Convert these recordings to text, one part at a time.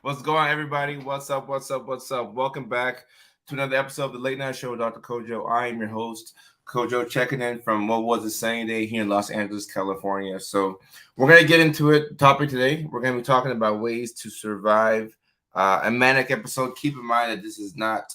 What's going on, everybody? What's up? What's up? What's up? Welcome back to another episode of the Late Night Show with Dr. Kojo. I am your host, Kojo, checking in from what was a sunny day here in Los Angeles, California. So, we're going to get into it. Topic today, we're going to be talking about ways to survive a manic episode. Keep in mind that this is not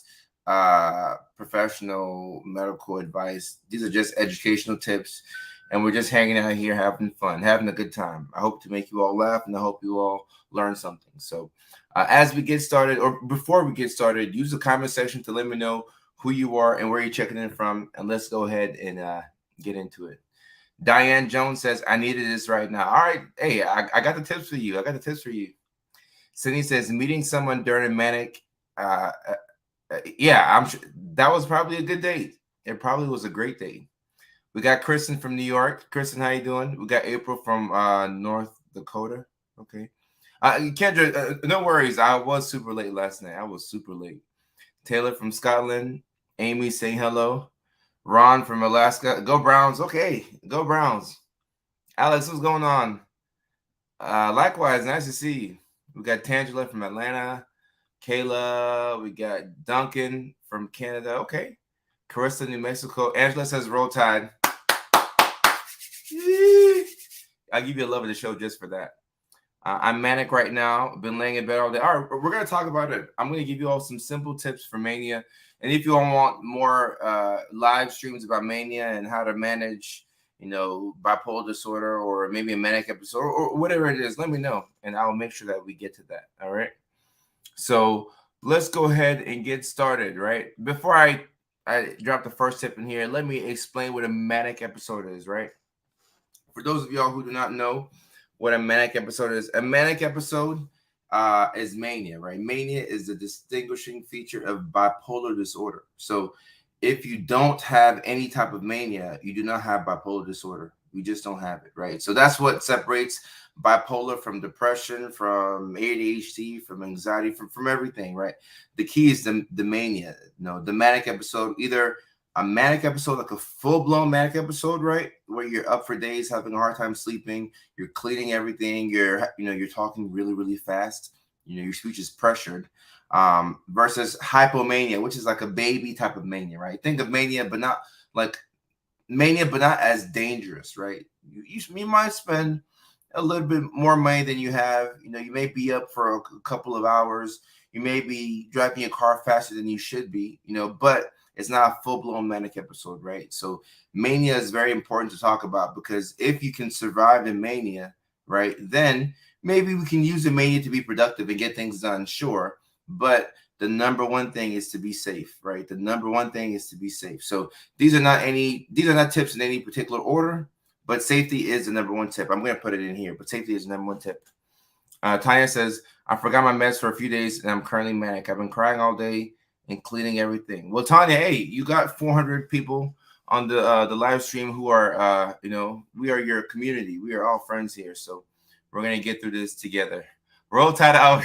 professional medical advice, these are just educational tips. And we're just hanging out here, having fun, having a good time. I hope to make you all laugh and I hope you all learn something. So, as we get started, or before we get started, use the comment section to let me know who you are and where you're checking in from. And let's go ahead and get into it. Diane Jones says, I needed this right now. All right. Hey, I got the tips for you. I got the tips for you. Sydney says, meeting someone during a manic. Yeah, I'm sure that was probably a good date. It probably was a great date. We got Kristen from New York. Kristen, how you doing? We got April from North Dakota. Okay. Kendra, no worries. I was super late last night. I was super late. Taylor from Scotland. Amy saying hello. Ron from Alaska. Go Browns. Okay. Go Browns. Alex, what's going on? Likewise, nice to see you. We got Tangela from Atlanta. Kayla. We got Duncan from Canada. Okay. Carissa, New Mexico. Angela says roll tide. I'll give you a love of the show just for that. I'm manic right now. Been laying in bed all day. All right, we're going to talk about it. I'm going to give you all some simple tips for mania. And if you all want more live streams about mania and how to manage, bipolar disorder or maybe a manic episode or whatever it is, let me know. And I'll make sure that we get to that. All right. So let's go ahead and get started, right? Before I drop the first tip in here, let me explain what a manic episode is, right? For those of y'all who do not know what a manic episode is, a manic episode is mania, right? Mania is the distinguishing feature of bipolar disorder. So if you don't have any type of mania, you do not have bipolar disorder. You just don't have it, right? So that's what separates bipolar from depression, from ADHD, from anxiety, from everything, right? The key is the mania, the manic episode, either a manic episode, like a full-blown manic episode, right? Where you're up for days, having a hard time sleeping, you're cleaning everything, you're talking really, really fast, your speech is pressured, versus hypomania, which is like a baby type of mania, right? Think of mania, but not as dangerous, right? You might spend a little bit more money than you have. You may be up for a couple of hours. You may be driving your car faster than you should be, but it's not a full-blown manic episode, right? So mania is very important to talk about because if you can survive in mania, right, then maybe we can use the mania to be productive and get things done, sure. But the number one thing is to be safe, right? The number one thing is to be safe. So these are not tips in any particular order, but safety is the number one tip. I'm going to put it in here, but safety is the number one tip. Tanya says, I forgot my meds for a few days and I'm currently manic. I've been crying all day and cleaning everything. Well, Tanya, hey, you got 400 people on the live stream who are, we are your community. We are all friends here. So we're going to get through this together. Roll Tide out.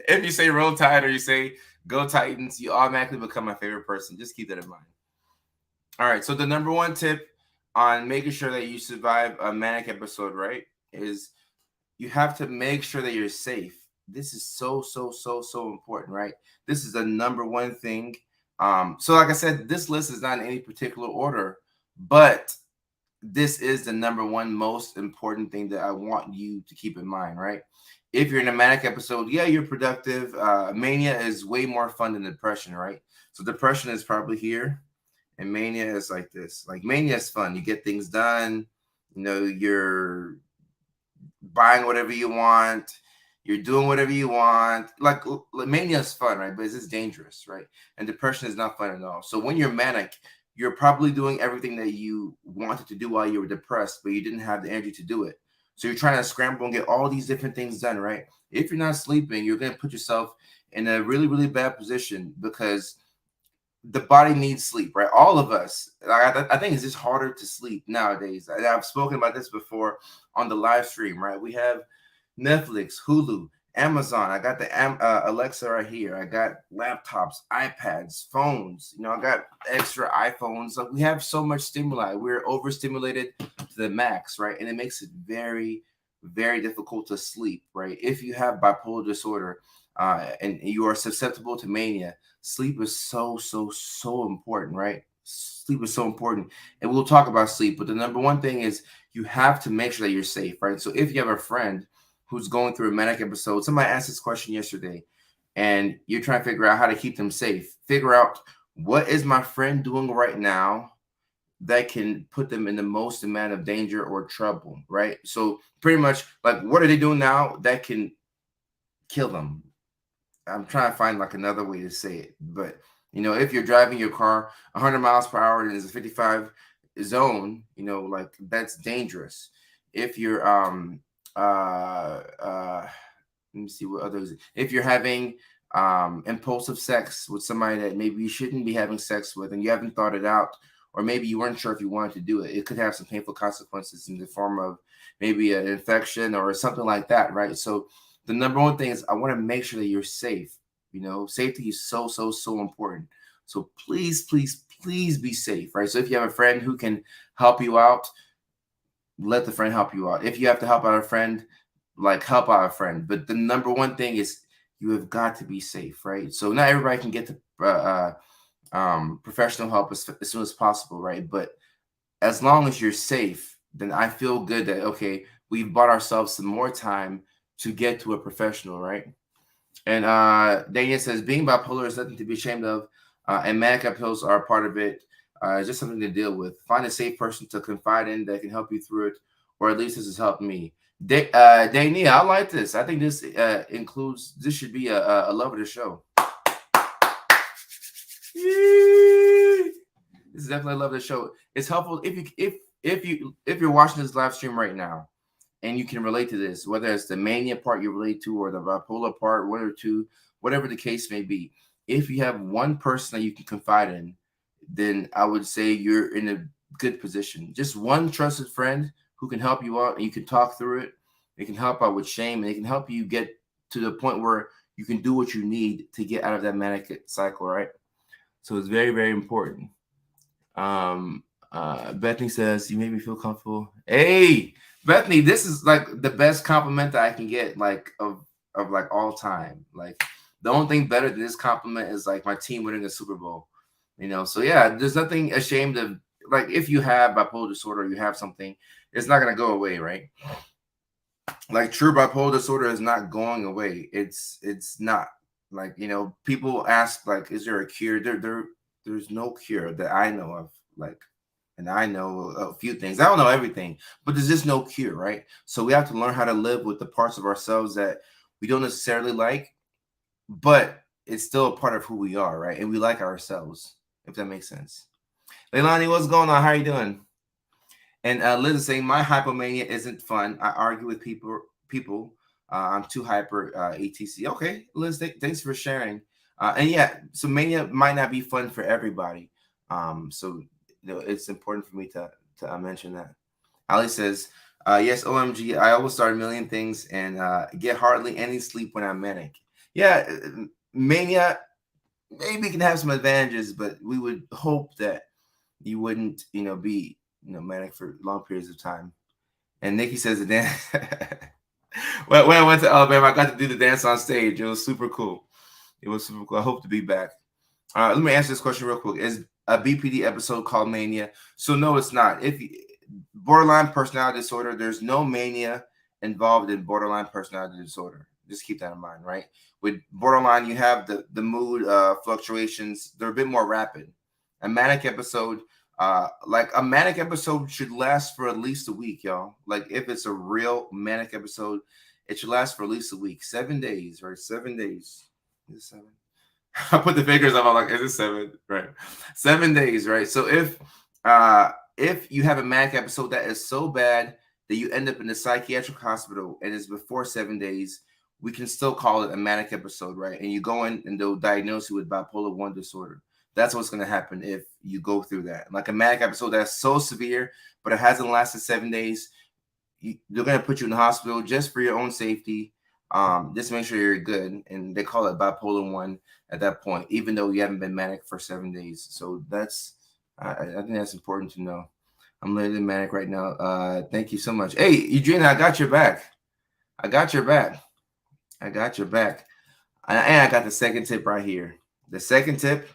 If you say roll Tide or you say go Titans, you automatically become my favorite person. Just keep that in mind. All right. So the number one tip on making sure that you survive a manic episode, right, is you have to make sure that you're safe. This is so important, right? This is the number one thing. So like I said, this list is not in any particular order, but this is the number one most important thing that I want you to keep in mind, right? If you're in a manic episode, yeah, you're productive. Mania is way more fun than depression, right? So depression is probably here, and mania is like this. Like mania is fun. You get things done. You're buying whatever you want. You're doing whatever you want. Like mania is fun, right? But it's just dangerous, right? And depression is not fun at all. So when you're manic, you're probably doing everything that you wanted to do while you were depressed, but you didn't have the energy to do it. So you're trying to scramble and get all these different things done, right? If you're not sleeping, you're going to put yourself in a really, really bad position because the body needs sleep, right? All of us. I think it's just harder to sleep nowadays. I've spoken about this before on the live stream, right? We have Netflix, Hulu, Amazon. I got the Alexa right here. I got laptops, iPads, phones. I got extra iPhones. Like we have so much stimuli. We're overstimulated to the max, right? And it makes it very, very difficult to sleep, right? If you have bipolar disorder and you are susceptible to mania, sleep is so important, right? Sleep is so important. And we'll talk about sleep, but the number one thing is you have to make sure that you're safe, right? So if you have a friend who's going through a manic episode, somebody asked this question yesterday, and you're trying to figure out how to keep them safe, figure out what is my friend doing right now that can put them in the most amount of danger or trouble, right? So pretty much like what are they doing now that can kill them? I'm trying to find like another way to say it, but if you're driving your car 100 miles per hour and there's a 55 zone, like that's dangerous. If you're let me see what others. If you're having impulsive sex with somebody that maybe you shouldn't be having sex with and you haven't thought it out, or maybe you weren't sure if you wanted to do it, it could have some painful consequences in the form of maybe an infection or something like that, right? So the number one thing is I want to make sure that you're safe. Safety is so important. So please be safe, right? So if you have a friend who can help you out, let the friend help you out. If you have to help out a friend, like help out a friend. But the number one thing is you have got to be safe, right? So not everybody can get to professional help as soon as possible, right? But as long as you're safe, then I feel good that okay, we've bought ourselves some more time to get to a professional, right? And Daniel says being bipolar is nothing to be ashamed of, and manic episodes are a part of it. It's just something to deal with. Find a safe person to confide in that can help you through it, or at least this has helped me. Dania, I like this. I think this includes. This should be a love of the show. This is definitely a love of the show. It's helpful if you're watching this live stream right now and you can relate to this, whether it's the mania part you relate to or the bipolar part, one or two, whatever the case may be. If you have one person that you can confide in, then I would say you're in a good position. Just one trusted friend who can help you out and you can talk through it. It can help out with shame and it can help you get to the point where you can do what you need to get out of that manic cycle, right? So it's very, very important. Bethany says, you made me feel comfortable. Hey, Bethany, this is like the best compliment that I can get, like of like all time. Like the only thing better than this compliment is like my team winning the Super Bowl. So yeah, there's nothing ashamed of like if you have bipolar disorder, or you have something, it's not gonna go away, right? Like true bipolar disorder is not going away. It's not. Like, people ask like, is there a cure? There's no cure that I know of. Like, and I know a few things. I don't know everything, but there's just no cure, right? So we have to learn how to live with the parts of ourselves that we don't necessarily like, but it's still a part of who we are, right? And we like ourselves, if that makes sense. Leilani, what's going on? How are you doing? And Liz is saying my hypomania isn't fun. I argue with people. I'm too hyper. Etc. Okay, Liz, thanks for sharing. And yeah, so mania might not be fun for everybody. So it's important for me to mention that. Ali says, yes, OMG, I always start a million things and get hardly any sleep when I'm manic. Yeah, mania maybe can have some advantages, but we would hope that you wouldn't, be manic for long periods of time. And Nikki says the dance. When I went to Alabama, I got to do the dance on stage. It was super cool. It was super cool. I hope to be back. Let me answer this question real quick. Is a BPD episode called Mania? So no, it's not. If borderline personality disorder, there's no mania involved in borderline personality disorder. Just keep that in mind, right? With borderline, you have the mood fluctuations. They're a bit more rapid. A manic episode, like a manic episode should last for at least a week, y'all. Like if it's a real manic episode, it should last for at least a week. 7 days, right? 7 days. Is it 7? I put the figures up. I'm like, is it 7? Right. 7 days, right? So if you have a manic episode that is so bad that you end up in a psychiatric hospital and it's before 7 days, we can still call it a manic episode, right? And you go in and they'll diagnose you with bipolar 1 disorder. That's what's going to happen if you go through that. Like a manic episode that's so severe, but it hasn't lasted 7 days, they're going to put you in the hospital just for your own safety. Just make sure you're good. And they call it bipolar 1 at that point, even though you haven't been manic for 7 days. So I think that's important to know. I'm living manic right now. Thank you so much. Hey, Eugene, I got your back. I got your back. I got your back. And I got the second tip right here. The second tip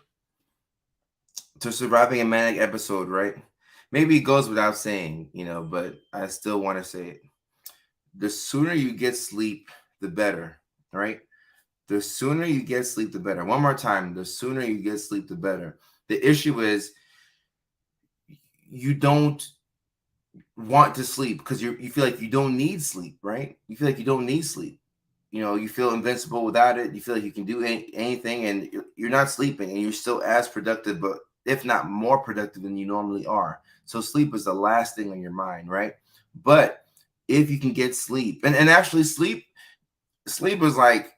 to surviving a manic episode, right? Maybe it goes without saying, but I still want to say it. The sooner you get sleep, the better, right? The sooner you get sleep, the better. One more time, the sooner you get sleep, the better. The issue is you don't want to sleep because you feel like you don't need sleep, right? You feel like you don't need sleep. You feel invincible without it. You feel like you can do anything, and you're not sleeping, and you're still as productive, but if not more productive than you normally are. So sleep is the last thing on your mind, right? But if you can get sleep, and actually sleep is like,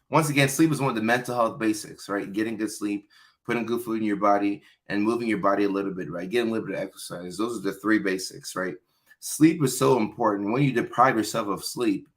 once again, sleep is one of the mental health basics, right? Getting good sleep, putting good food in your body, and moving your body a little bit, right? Getting a little bit of exercise. Those are the three basics, right? Sleep is so important. When you deprive yourself of sleep,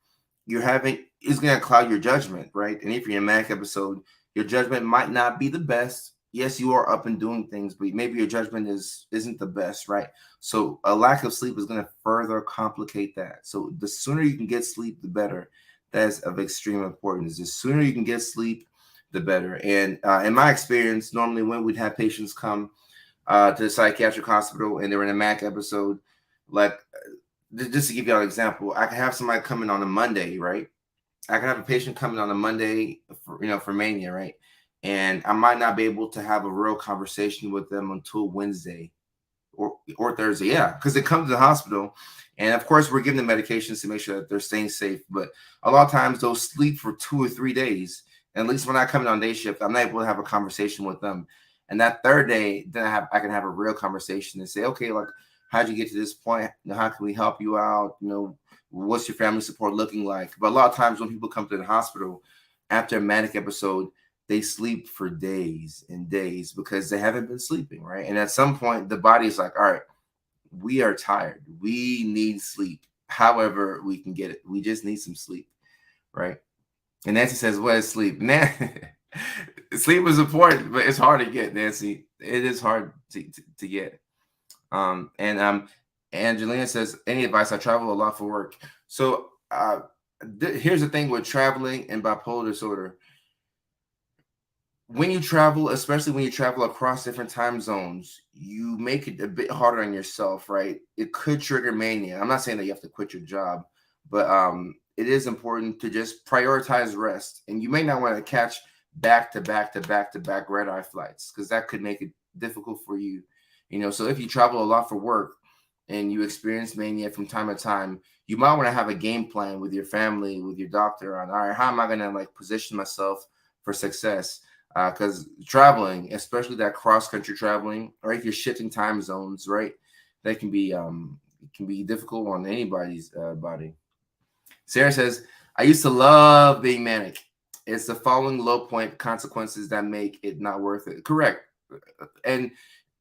it's going to cloud your judgment, right? And if you're in a manic episode, your judgment might not be the best. Yes, you are up and doing things, but maybe your judgment isn't the best, right? So a lack of sleep is going to further complicate that. So the sooner you can get sleep, the better. That's of extreme importance. The sooner you can get sleep, the better. And in my experience, normally when we'd have patients come to the psychiatric hospital and they were in a manic episode, like, just to give you an example, I could have somebody coming on a Monday, right? I could have a patient coming on a Monday for mania, right? And I might not be able to have a real conversation with them until Wednesday or Thursday. Yeah, because they come to the hospital, and of course we're giving them medications to make sure that they're staying safe. But a lot of times they'll sleep for 2 or 3 days. And at least when I come in on day shift, I'm not able to have a conversation with them. And that third day, then I can have a real conversation and say, okay, like, how'd you get to this point? How can we help you out? What's your family support looking like? But a lot of times when people come to the hospital after a manic episode, they sleep for days and days because they haven't been sleeping, right? And at some point, the body's like, all right, we are tired. We need sleep. However, we can get it. We just need some sleep, right? And Nancy says, what is sleep? Sleep is important, but it's hard to get, Nancy. It is hard to get. And Angelina says, any advice? I travel a lot for work. So here's the thing with traveling and bipolar disorder. When you travel, especially when you travel across different time zones, you make it a bit harder on yourself, right? It could trigger mania. I'm not saying that you have to quit your job, but it is important to just prioritize rest. And you may not want to catch back to back to back to back red eye flights because that could make it difficult for you. So if you travel a lot for work and you experience mania from time to time, you might want to have a game plan with your family, with your doctor on, all right, how am I going to position myself for success? Because traveling, especially that cross country traveling, or if you're shifting time zones, right, that can be difficult on anybody's body. Sarah says, I used to love being manic. It's the following low point consequences that make it not worth it. Correct. And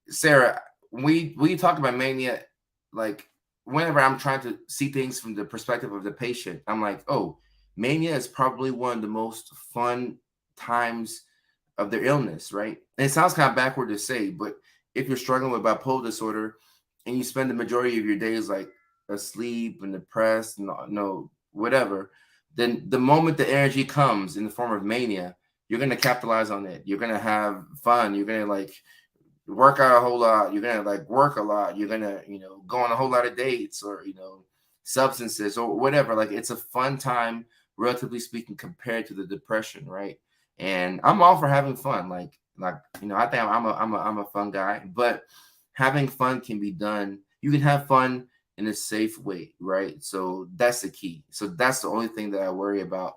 Sarah, we talk about mania, like, whenever I'm trying to see things from the perspective of the patient, I'm like, oh, mania is probably one of the most fun times of their illness, right? And it sounds kind of backward to say, but if you're struggling with bipolar disorder and you spend the majority of your days like asleep and depressed and whatever, then the moment the energy comes in the form of mania, you're going to capitalize on it. You're going to have fun. You're going to work out a whole lot. You're going to work a lot. You're going to, go on a whole lot of dates or, substances or whatever. Like, it's a fun time, relatively speaking, compared to the depression, right? And I'm all for having fun. I think I'm a fun guy, but having fun can be done. You can have fun in a safe way, right? So that's the key. So that's the only thing that I worry about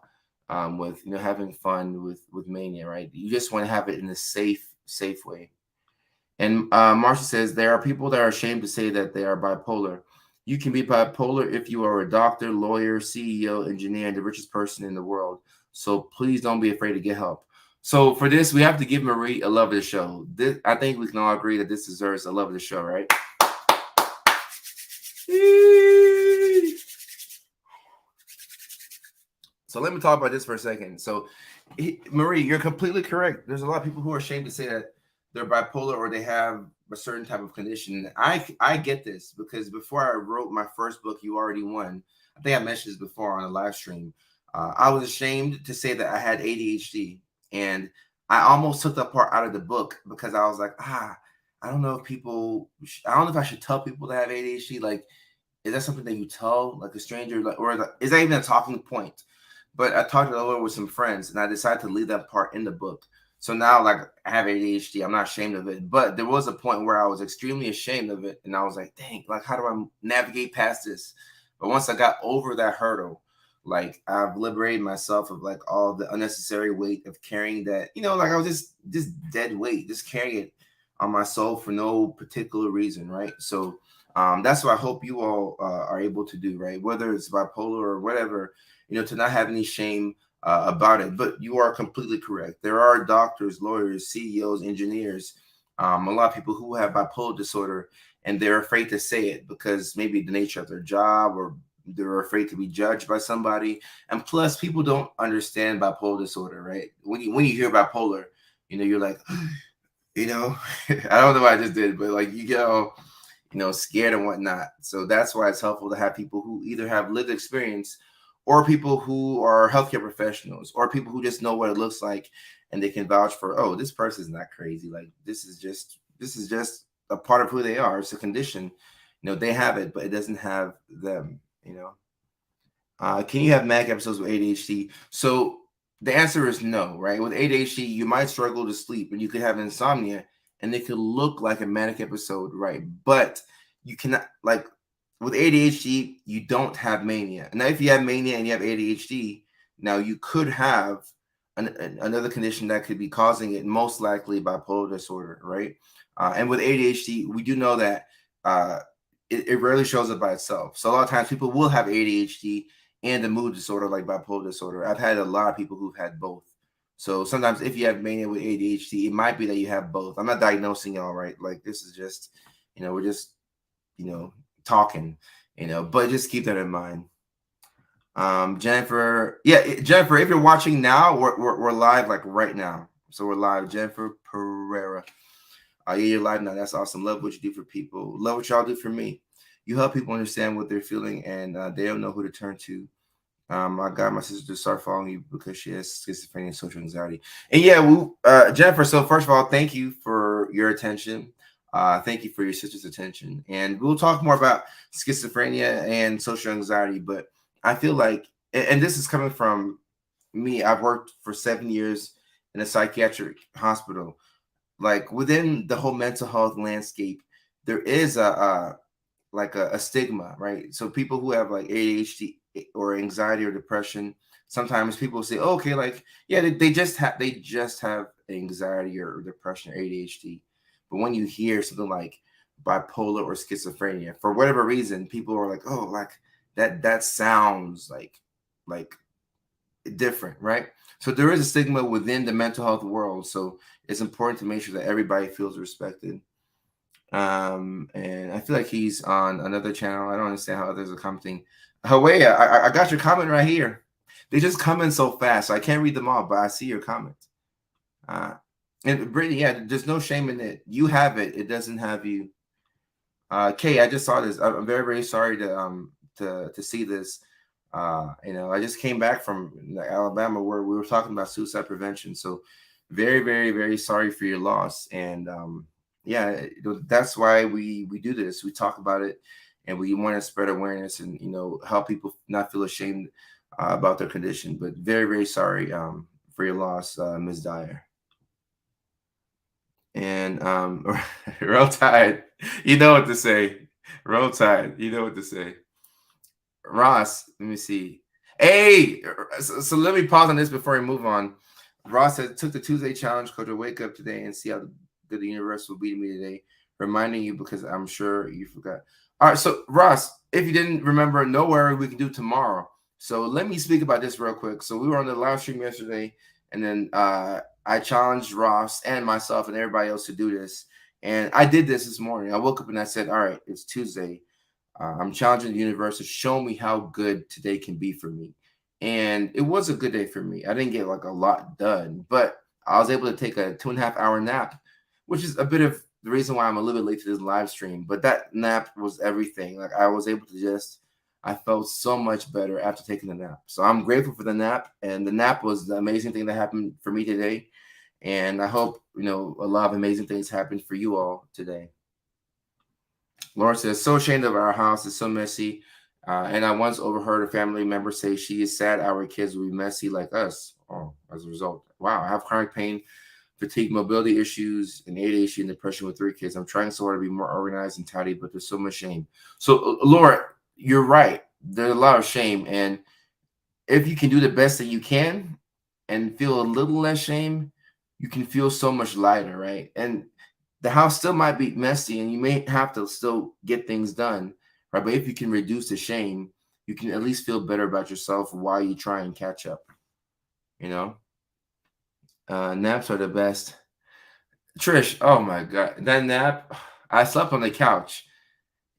with having fun with mania, right? You just want to have it in a safe way. And Marcia says there are people that are ashamed to say that they are bipolar. You can be bipolar if you are a doctor, lawyer, CEO, engineer, and the richest person in the world. So please don't be afraid to get help. So for this, we have to give Marie a love of the show. I think we can all agree that this deserves a love of the show, right? So let me talk about this for a second. So Marie, you're completely correct. There's a lot of people who are ashamed to say that they're bipolar or they have a certain type of condition. I get this because before I wrote my first book, You Already Won, I think I mentioned this before on a live stream. I was ashamed to say that I had ADHD, and I almost took that part out of the book because I was like, I don't know if people, I don't know if I should tell people that have ADHD. Like, is that something that you tell like a stranger, like, or is that even a talking point? But I talked it over with some friends, and I decided to leave that part in the book. So now, like, I have ADHD. I'm not ashamed of it. But there was a point where I was extremely ashamed of it, and I was like, "Dang, like, how do I navigate past this?" But once I got over that hurdle, like, I've liberated myself of like all the unnecessary weight of carrying that. Like I was just dead weight, just carrying it on my soul for no particular reason, right? So that's what I hope you all are able to do, right? Whether it's bipolar or whatever, to not have any shame about it. But you are completely correct. There are doctors, lawyers, CEOs, engineers, a lot of people who have bipolar disorder, and they're afraid to say it because maybe the nature of their job, or they're afraid to be judged by somebody. And plus, people don't understand bipolar disorder, right? When you hear bipolar, you're like, I don't know what I just did, but like you get all scared and whatnot. So that's why it's helpful to have people who either have lived experience, or people who are healthcare professionals, or people who just know what it looks like, and they can vouch for, oh, this person's not crazy. Like this is just a part of who they are. It's a condition. They have it, but it doesn't have them. Can you have Mac episodes with ADHD? So the answer is no, right? With ADHD, you might struggle to sleep, and you could have insomnia, and it could look like a manic episode, right? But you cannot, like, with ADHD, you don't have mania. Now, if you have mania and you have ADHD, now you could have another condition that could be causing it, most likely bipolar disorder, right? And with ADHD, we do know that it rarely shows up by itself. So a lot of times people will have ADHD and a mood disorder like bipolar disorder. I've had a lot of people who've had both. So sometimes if you have mania with ADHD, it might be that you have both. I'm not diagnosing y'all, right? Like, this is just, we're just, talking, but just keep that in mind. Jennifer, yeah, Jennifer, if you're watching now, we're live like right now. So we're live. Jennifer Pereira. Yeah, you're live now. That's awesome. Love what you do for people. Love what y'all do for me. You help people understand what they're feeling, and they don't know who to turn to. I got my sister to start following you because she has schizophrenia and social anxiety. And yeah, Jennifer. So first of all, thank you for your attention. Thank you for your sister's attention, and we'll talk more about schizophrenia and social anxiety. But I feel like, and this is coming from me. I've worked for 7 years in a psychiatric hospital. Like, within the whole mental health landscape, there is a stigma, right? So people who have like ADHD or anxiety or depression, sometimes people say, oh, okay, like, yeah, they just have anxiety or depression or ADHD. But when you hear something like bipolar or schizophrenia, for whatever reason, people are like, oh, like that sounds like different, right? So there is a stigma within the mental health world. So it's important to make sure that everybody feels respected. And I feel like he's on another channel. I don't understand how others are commenting. Hawaii, I got your comment right here. They just comment so fast, so I can't read them all, but I see your comment. And Brittany, yeah, there's no shame in it. You have it. It doesn't have you. Kay, I just saw this. I'm very, very sorry to see this. I just came back from Alabama where we were talking about suicide prevention. So very, very, very sorry for your loss. And yeah, that's why we do this. We talk about it, and we want to spread awareness and help people not feel ashamed about their condition. But very, very sorry for your loss, Ms. Dyer. And Roll Tide, you know what to say. Roll Tide, you know what to say. Ross, let me see. Hey, so let me pause on this before we move on. Ross said, took the Tuesday challenge, coach. Wake up today and see how good the universe will be to me today. Reminding you because I'm sure you forgot. All right, so Ross, if you didn't remember, no worry, we can do tomorrow. So let me speak about this real quick. So we were on the live stream yesterday, and then I challenged Ross and myself and everybody else to do this. And I did this morning. I woke up and I said, all right, it's Tuesday. I'm challenging the universe to show me how good today can be for me. And it was a good day for me. I didn't get like a lot done, but I was able to take a 2.5 hour nap which is a bit of the reason why I'm a little bit late to this live stream. But that nap was everything. Like I was able to just, I felt so much better after taking the nap. So I'm grateful for the nap, and the nap was the amazing thing that happened for me today. And I hope a lot of amazing things happen for you all today. Lauren says, so ashamed of our house. It's so messy. And I once overheard a family member say she is sad our kids will be messy like us. Oh, as a result. Wow, I have chronic pain, fatigue, mobility issues, and ADHD and depression with 3 kids. I'm trying so hard to be more organized and tidy, but there's so much shame. So, Laura, you're right. There's a lot of shame. And if you can do the best that you can and feel a little less shame, you can feel so much lighter, right? And the house still might be messy and you may have to still get things done, right? But if you can reduce the shame, you can at least feel better about yourself while you try and catch up, you know? Naps are the best. Trish, oh my God, that nap, I slept on the couch.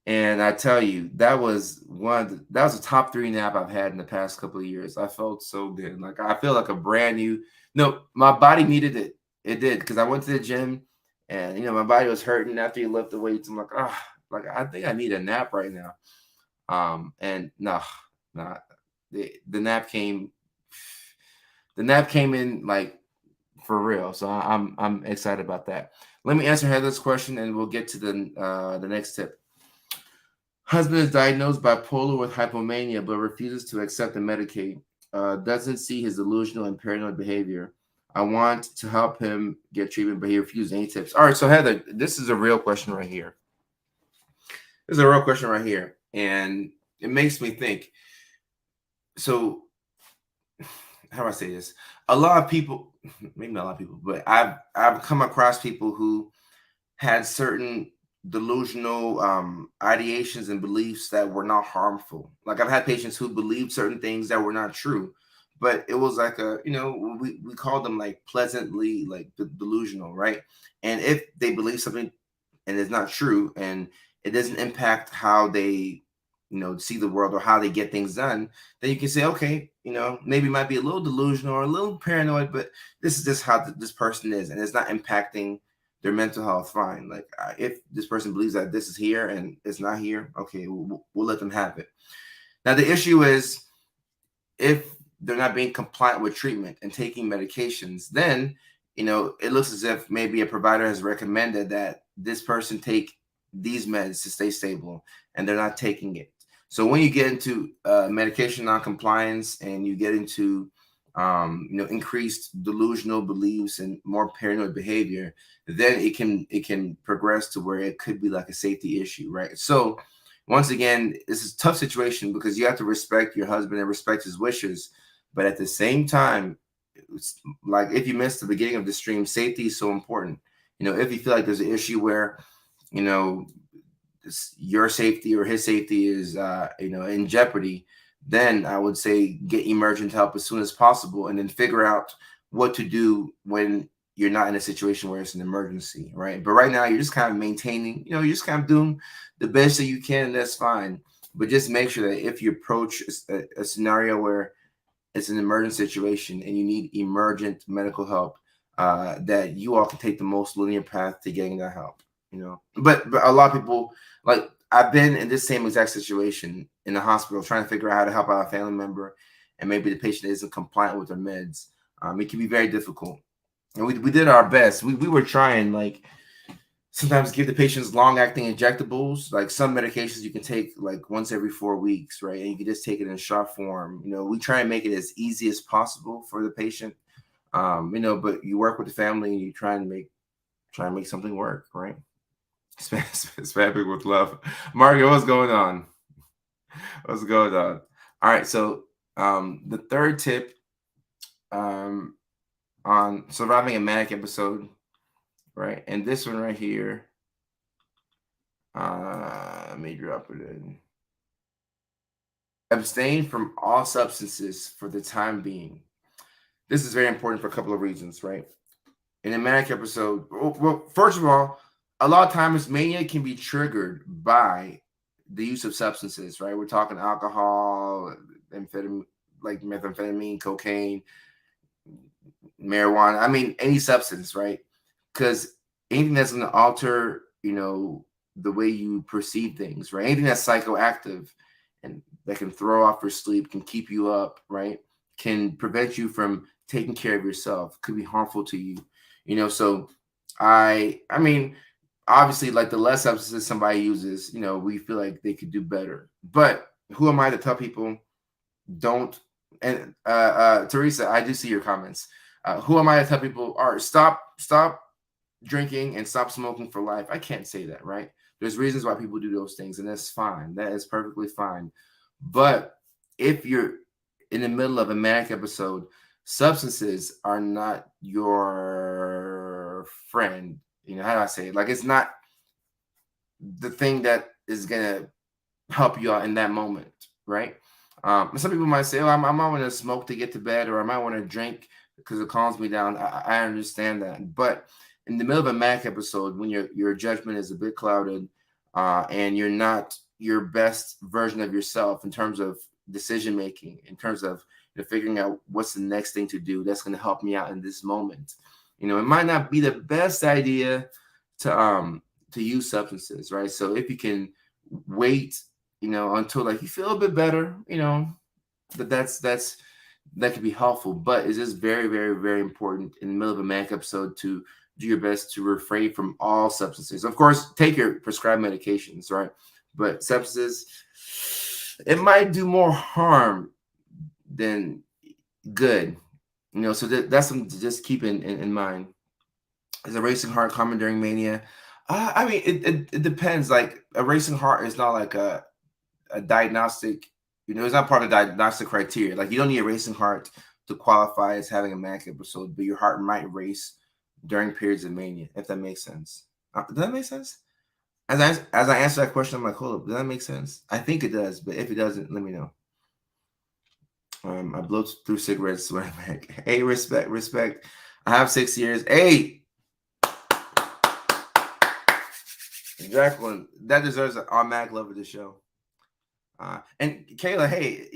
And I tell you, that was a top three nap I've had in the past couple of years. I felt so good. Like I feel like a brand new. No, my body needed it. It did because I went to the gym, and my body was hurting after you lift the weights. I'm like, like I think I need a nap right now. And no, nah, the nap came. The nap came in like for real. So I'm excited about that. Let me answer Heather's question, and we'll get to the next tip. Husband is diagnosed bipolar with hypomania, but refuses to accept the Medicaid. Doesn't see his delusional and paranoid behavior. I want to help him get treatment, but he refuses. Any tips? All right, so Heather, this is a real question right here. This is a real question right here, and it makes me think. So, how do I say this? A lot of people, maybe not a lot of people, but I've come across people who had certain delusional ideations and beliefs that were not harmful. Like I've had patients who believed certain things that were not true, but it was like we call them like pleasantly like delusional, right? And if they believe something and it's not true and it doesn't impact how they see the world or how they get things done, then you can say, okay, maybe it might be a little delusional or a little paranoid, but this is just how this person is, and it's not impacting their mental health. Fine. Like if this person believes that this is here and it's not here, okay, we'll let them have it. Now the issue is if they're not being compliant with treatment and taking medications, then it looks as if maybe a provider has recommended that this person take these meds to stay stable, and they're not taking it. So when you get into medication non-compliance and you get into increased delusional beliefs and more paranoid behavior, then it can progress to where it could be like a safety issue, right? So once again, this is a tough situation because you have to respect your husband and respect his wishes, but at the same time, it's like if you missed the beginning of the stream, safety is so important. If you feel like there's an issue where you know your safety or his safety is in jeopardy, then I would say get emergent help as soon as possible, and then figure out what to do when you're not in a situation where it's an emergency, right? But right now you're just kind of maintaining, you're just kind of doing the best that you can, and that's fine. But just make sure that if you approach a scenario where it's an emergent situation and you need emergent medical help, that you all can take the most linear path to getting that help. But a lot of people, like I've been in this same exact situation in the hospital trying to figure out how to help out a family member, and maybe the patient isn't compliant with their meds. It can be very difficult, and we did our best. We were trying, like, sometimes give the patients long-acting injectables. Like some medications you can take like once every 4 weeks, right? And you can just take it in shot form. We try and make it as easy as possible for the patient. But you work with the family and you try and make something work, right? Spamming with love. Margaret, what's going on? What's going on? All right, so the third tip on surviving a manic episode, right? And this one right here, let me drop it in. Abstain from all substances for the time being. This is very important for a couple of reasons, right? In a manic episode, well, first of all, a lot of times mania can be triggered by the use of substances, right? We're talking alcohol, amphetamine, like methamphetamine, cocaine, marijuana. I mean, any substance, right? Because anything that's going to alter, the way you perceive things, right? Anything that's psychoactive and that can throw off your sleep, can keep you up, right? Can prevent you from taking care of yourself, could be harmful to you, So I mean, obviously, like the less substances somebody uses, we feel like they could do better. But who am I to tell people don't? And Teresa, I do see your comments. Who am I to tell people, all right, stop drinking and stop smoking for life? I can't say that, right? There's reasons why people do those things, and that's fine. That is perfectly fine. But if you're in the middle of a manic episode, substances are not your friend. How do I say it? Like, it's not the thing that is gonna help you out in that moment, right? Some people might say, "Oh, I might want to smoke to get to bed, or I might want to drink because it calms me down." I understand that, but in the middle of a Mac episode, when your judgment is a bit clouded, and you're not your best version of yourself in terms of decision making, in terms of figuring out what's the next thing to do that's going to help me out in this moment. It might not be the best idea to use substances, right? So if you can wait, until like you feel a bit better, that could be helpful. But it's just very, very, very important in the middle of a manic episode to do your best to refrain from all substances. Of course, take your prescribed medications, right? But substances, it might do more harm than good. So that's something to just keep in mind. Is a racing heart common during mania? I mean, it depends. Like a racing heart is not like a diagnostic, it's not part of the diagnostic criteria. Like you don't need a racing heart to qualify as having a manic episode, but your heart might race during periods of mania, if that makes sense. Does that make sense? As I answer that question, I'm like, hold up, does that make sense? I think it does, but if it doesn't, let me know. I blow through cigarettes when I'm back. Hey, respect. I have 6 years. Hey, Jacqueline, that deserves an automatic love of the show. And Kayla, hey,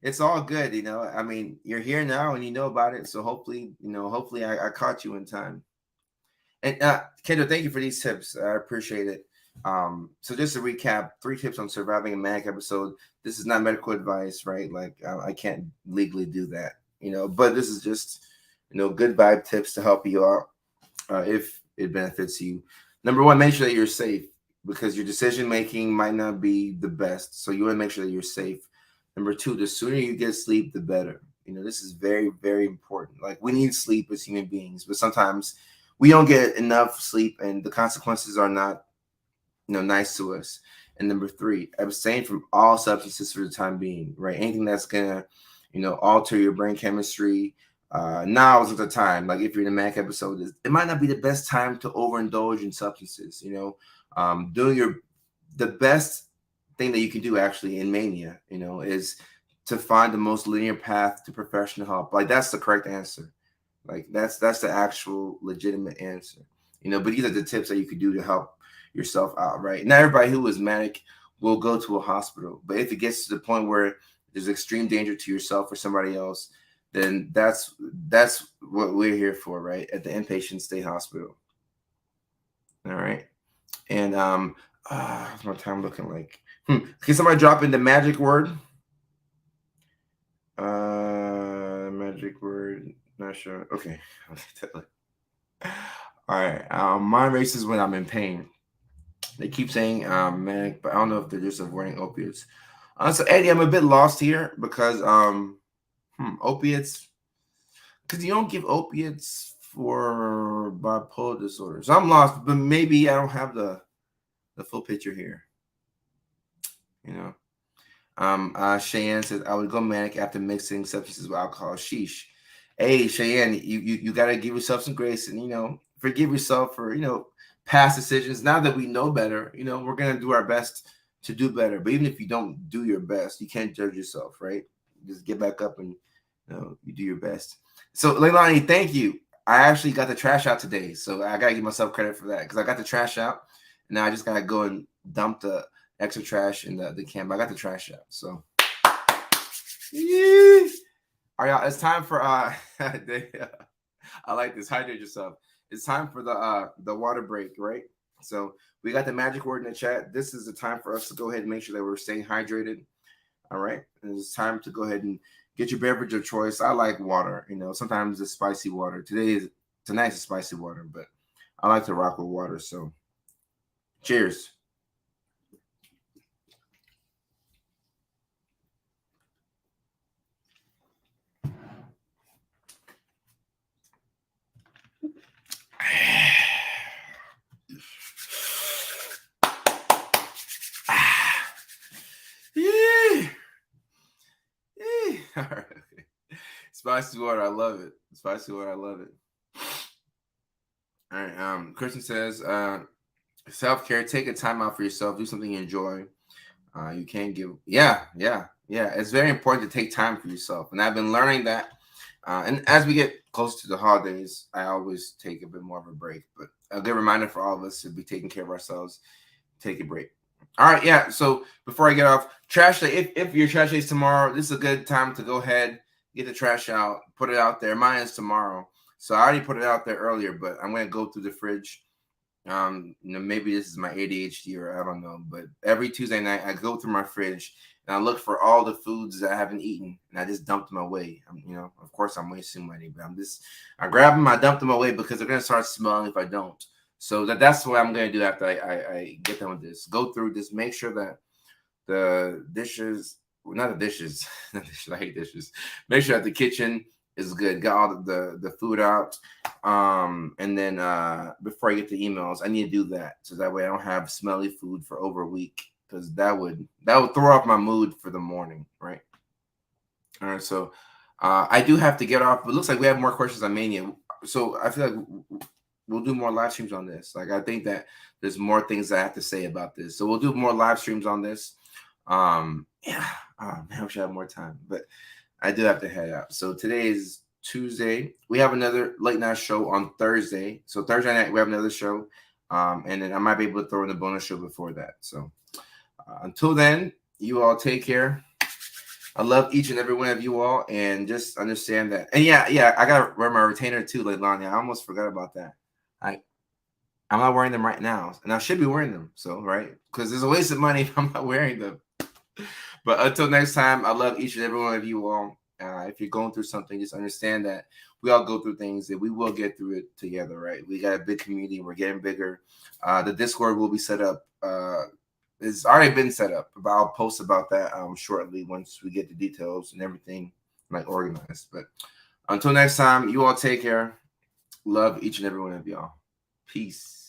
it's all good. I mean, you're here now and you know about it. So hopefully I caught you in time. And Kendra, thank you for these tips. I appreciate it. So just to recap, 3 tips on surviving a manic episode. This is not medical advice, right? Like I can't legally do that, but this is just, good vibe tips to help you out if it benefits you. Number 1, make sure that you're safe because your decision making might not be the best. So you want to make sure that you're safe. Number 2, the sooner you get sleep, the better. This is very, very important. Like we need sleep as human beings, but sometimes we don't get enough sleep and the consequences are not, nice to us. And number 3, abstain from all substances for the time being, right? Anything that's gonna, alter your brain chemistry. Now isn't the time. Like if you're in a manic episode, it might not be the best time to overindulge in substances. Doing the best thing that you can do actually in mania, is to find the most linear path to professional help. Like that's the correct answer. Like that's the actual legitimate answer. But these are the tips that you could do to help yourself out, right? Not everybody who is manic will go to a hospital, but if it gets to the point where there's extreme danger to yourself or somebody else, then that's what we're here for, right? At the inpatient state hospital. All right. And what's my time looking like? Can somebody drop in the magic word? Magic word. Not sure. Okay. All right. Mind races when I'm in pain. They keep saying manic, but I don't know if they're just avoiding opiates. So Eddie, I'm a bit lost here because opiates, because you don't give opiates for bipolar disorder. So I'm lost, but maybe I don't have the full picture here. Cheyenne says I would go manic after mixing substances with alcohol. Sheesh. Hey, Cheyenne, you gotta give yourself some grace and forgive yourself for past decisions. Now that we know better, we're gonna do our best to do better. But even if you don't do your best, you can't judge yourself, right? Just get back up and you do your best. So Leilani, thank you. I actually got the trash out today, so I gotta give myself credit for that because I got the trash out. And now I just gotta go and dump the extra trash in the camp. I got the trash out. So all right, y'all. It's time for I like this. Hydrate yourself. It's time for the water break, right? So we got the magic word in the chat. This is the time for us to go ahead and make sure that we're staying hydrated. All right. And it's time to go ahead and get your beverage of choice. I like water. Sometimes it's spicy water. Tonight's a spicy water, but I like to rock with water. So cheers. Yeah. Yeah. All right. Spicy water, I love it. Spicy water, I love it. All right. Christian says, self-care, take a time out for yourself, do something you enjoy. You can't give, yeah. It's very important to take time for yourself, and I've been learning that. And as we get close to the holidays, I always take a bit more of a break. But a good reminder for all of us to be taking care of ourselves. Take a break. All right, yeah. So before I get off, trash day. If your trash day is tomorrow, this is a good time to go ahead, get the trash out, put it out there. Mine is tomorrow, so I already put it out there earlier. But I'm gonna go through the fridge. Maybe this is my ADHD or I don't know, but every Tuesday night I go through my fridge and I look for all the foods that I haven't eaten and I just dump them away. Of course I'm wasting money, but I grab them, I dump them away because they're gonna start smelling if I don't. So that's what I'm gonna do after I get done with this. Go through this, make sure that the dishes, well, not the dishes, not dishes, I hate dishes. Make sure that the kitchen is good. Got all the food out. And then before I get the emails, I need to do that so that way I don't have smelly food for over a week because that would throw off my mood for the morning, right? All right, so I do have to get off, but it looks like we have more questions on Mania. So I feel like we'll do more live streams on this. Like I think that there's more things I have to say about this. So we'll do more live streams on this. Yeah, oh, man, I wish I had more time, but I do have to head out. So today is Tuesday. We have another late night show on Thursday. So Thursday night we have another show, and then I might be able to throw in a bonus show before that. So until then, you all take care. I love each and every one of you all, and just understand that. And yeah, I gotta wear my retainer too, like Lonnie. I almost forgot about that. I'm not wearing them right now, and I should be wearing them. So right, because there's a waste of money if I'm not wearing them. But until next time, I love each and every one of you all. If you're going through something, just understand that we all go through things and we will get through it together, right? We got a big community. We're getting bigger. The Discord will be set up. It's already been set up, but I'll post about that shortly once we get the details and everything like organized. But until next time, you all take care. Love each and every one of y'all. Peace.